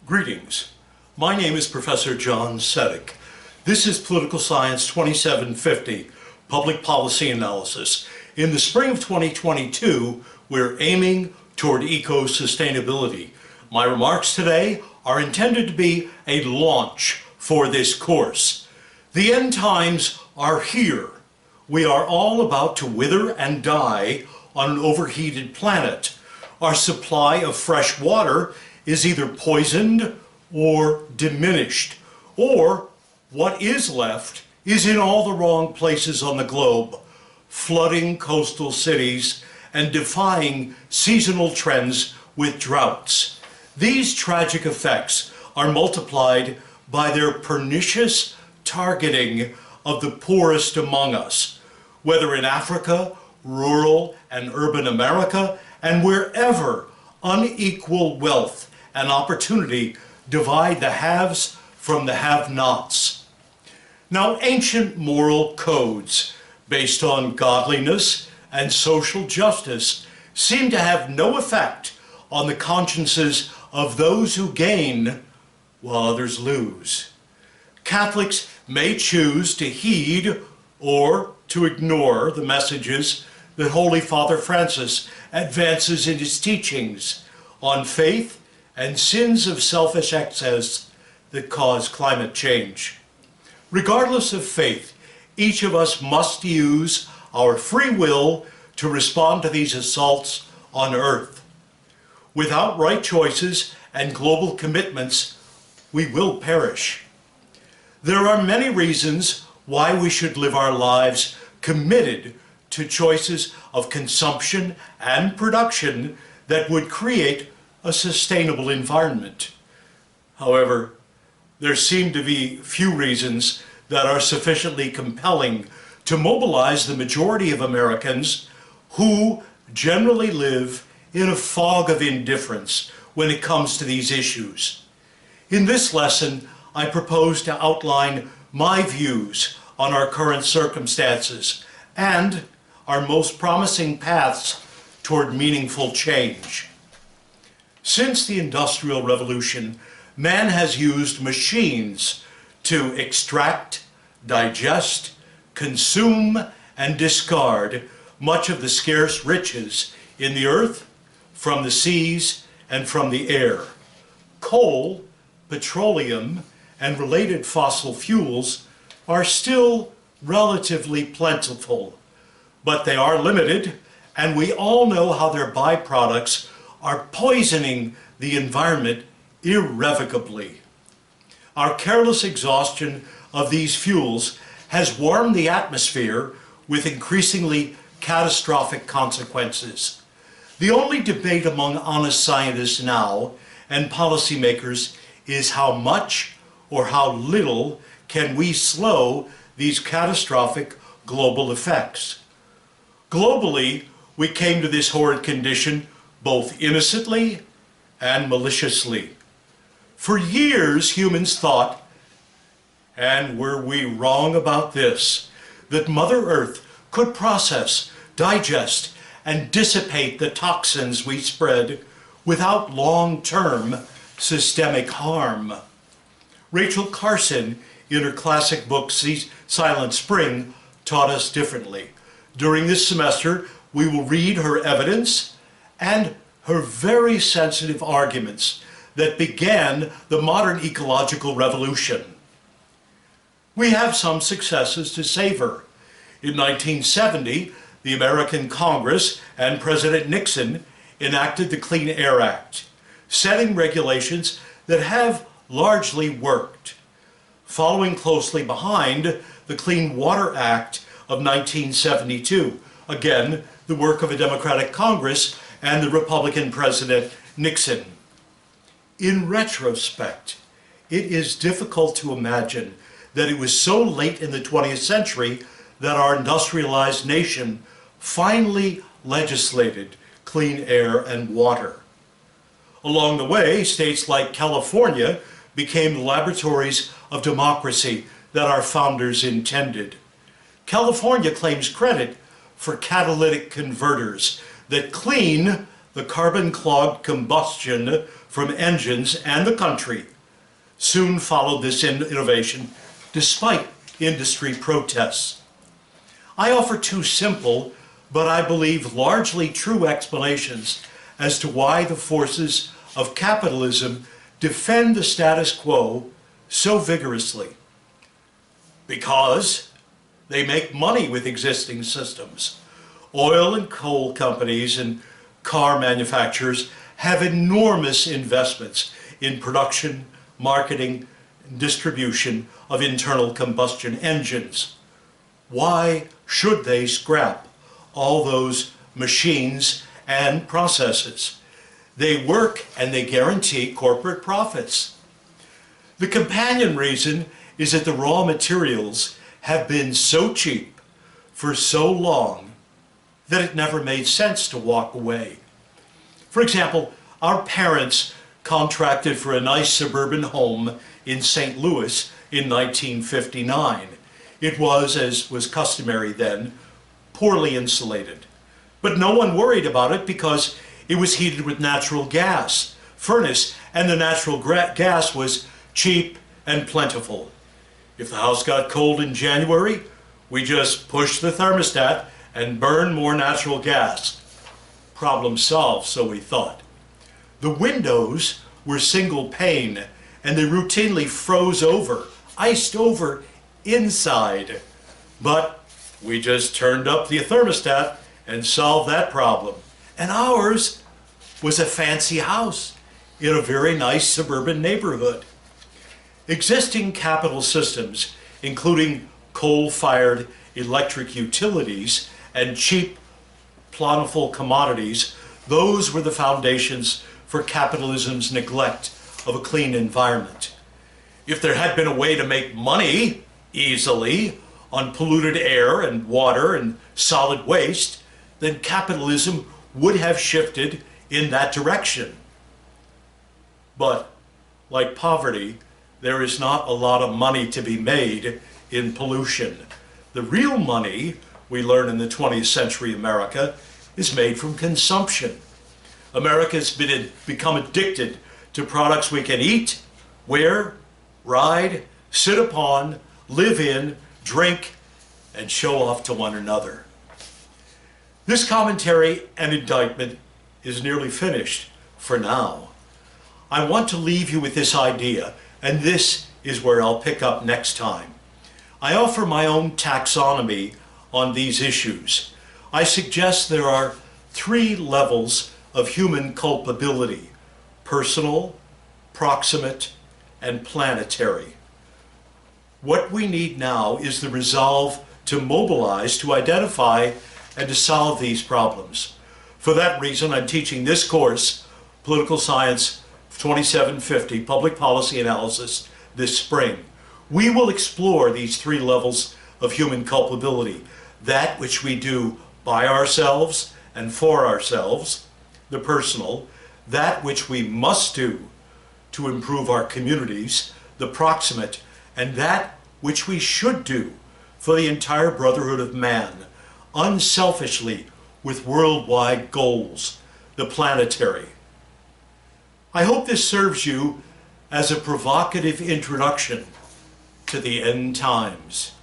Greetings. My name is Professor John Seddick. This is Political Science 2750, Public Policy Analysis. In the spring of 2022, we're aiming toward eco-sustainability. My remarks today are intended to be a launch for this course. The end times are here. We are all about to wither and die on an overheated planet. Our supply of fresh water is either poisoned or diminished, or what is left is in all the wrong places on the globe, flooding coastal cities and defying seasonal trends with droughts. These tragic effects are multiplied by their pernicious targeting of the poorest among us, whether in Africa, rural and urban America, and wherever unequal wealth and opportunity divide the haves from the have-nots. Now, ancient moral codes based on godliness and social justice seem to have no effect on the consciences of those who gain while others lose. Catholics may choose to heed or to ignore the messages that Holy Father Francis advances in his teachings on faith and sins of selfish excess that cause climate change. Regardless of faith, each of us must use our free will to respond to these assaults on Earth. Without right choices and global commitments, we will perish. There are many reasons why we should live our lives committed to choices of consumption and production that would create a sustainable environment. However, there seem to be few reasons that are sufficiently compelling to mobilize the majority of Americans who generally live in a fog of indifference when it comes to these issues. In this lesson, I propose to outline my views on our current circumstances and our most promising paths toward meaningful change. Since the Industrial Revolution, man has used machines to extract, digest, consume, and discard much of the scarce riches in the earth, from the seas, and from the air. Coal, petroleum, and related fossil fuels are still relatively plentiful, but they are limited, and we all know how their byproducts are poisoning the environment irrevocably. Our careless exhaustion of these fuels has warmed the atmosphere with increasingly catastrophic consequences. The only debate among honest scientists now and policymakers is how much or how little can we slow these catastrophic global effects. Globally, we came to this horrid condition both innocently and maliciously. For years, humans thought, and were we wrong about this, that Mother Earth could process, digest, and dissipate the toxins we spread without long-term systemic harm. Rachel Carson, in her classic book Silent Spring, taught us differently. During this semester, we will read her evidence and her very sensitive arguments that began the modern ecological revolution. We have some successes to savor. In 1970, the American Congress and President Nixon enacted the Clean Air Act, setting regulations that have largely worked. Following closely behind, the Clean Water Act of 1972, again, the work of a Democratic Congress and the Republican President Nixon. In retrospect, it is difficult to imagine that it was so late in the 20th century that our industrialized nation finally legislated clean air and water. Along the way, states like California became the laboratories of democracy that our founders intended. California claims credit for catalytic converters that clean the carbon-clogged combustion from engines and the country soon followed this innovation despite industry protests. I offer two simple, but I believe largely true explanations as to why the forces of capitalism defend the status quo so vigorously. Because they make money with existing systems. Oil and coal companies and car manufacturers have enormous investments in production, marketing, and distribution of internal combustion engines. Why should they scrap all those machines and processes? They work and they guarantee corporate profits. The companion reason is that the raw materials have been so cheap for so long that it never made sense to walk away. For example, our parents contracted for a nice suburban home in St. Louis in 1959. It was, as was customary then, poorly insulated. But no one worried about it because it was heated with natural gas furnace, and the natural gas was cheap and plentiful. If the house got cold in January, we just pushed the thermostat and burned more natural gas. Problem solved, so we thought. The windows were single pane, and they routinely froze over, iced over inside. But we just turned up the thermostat and solved that problem. And ours was a fancy house in a very nice suburban neighborhood. Existing capital systems, including coal-fired electric utilities and cheap, plentiful commodities, those were the foundations for capitalism's neglect of a clean environment. If there had been a way to make money easily on polluted air and water and solid waste, then capitalism would have shifted in that direction. But, like poverty, there is not a lot of money to be made in pollution. The real money, we learn in the 20th century America, is made from consumption. America's become addicted to products we can eat, wear, ride, sit upon, live in, drink, and show off to one another. This commentary and indictment is nearly finished for now. I want to leave you with this idea, and this is where I'll pick up next time. I offer my own taxonomy on these issues. I suggest there are three levels of human culpability: personal, proximate, and planetary. What we need now is the resolve to mobilize, to identify, and to solve these problems. For that reason, I'm teaching this course, Political Science 2750, Public Policy Analysis, this spring. We will explore these three levels of human culpability: that which we do by ourselves and for ourselves, the personal; that which we must do to improve our communities, the proximate; and that which we should do for the entire brotherhood of man, unselfishly, with worldwide goals, the planetary. I hope this serves you as a provocative introduction to the end times.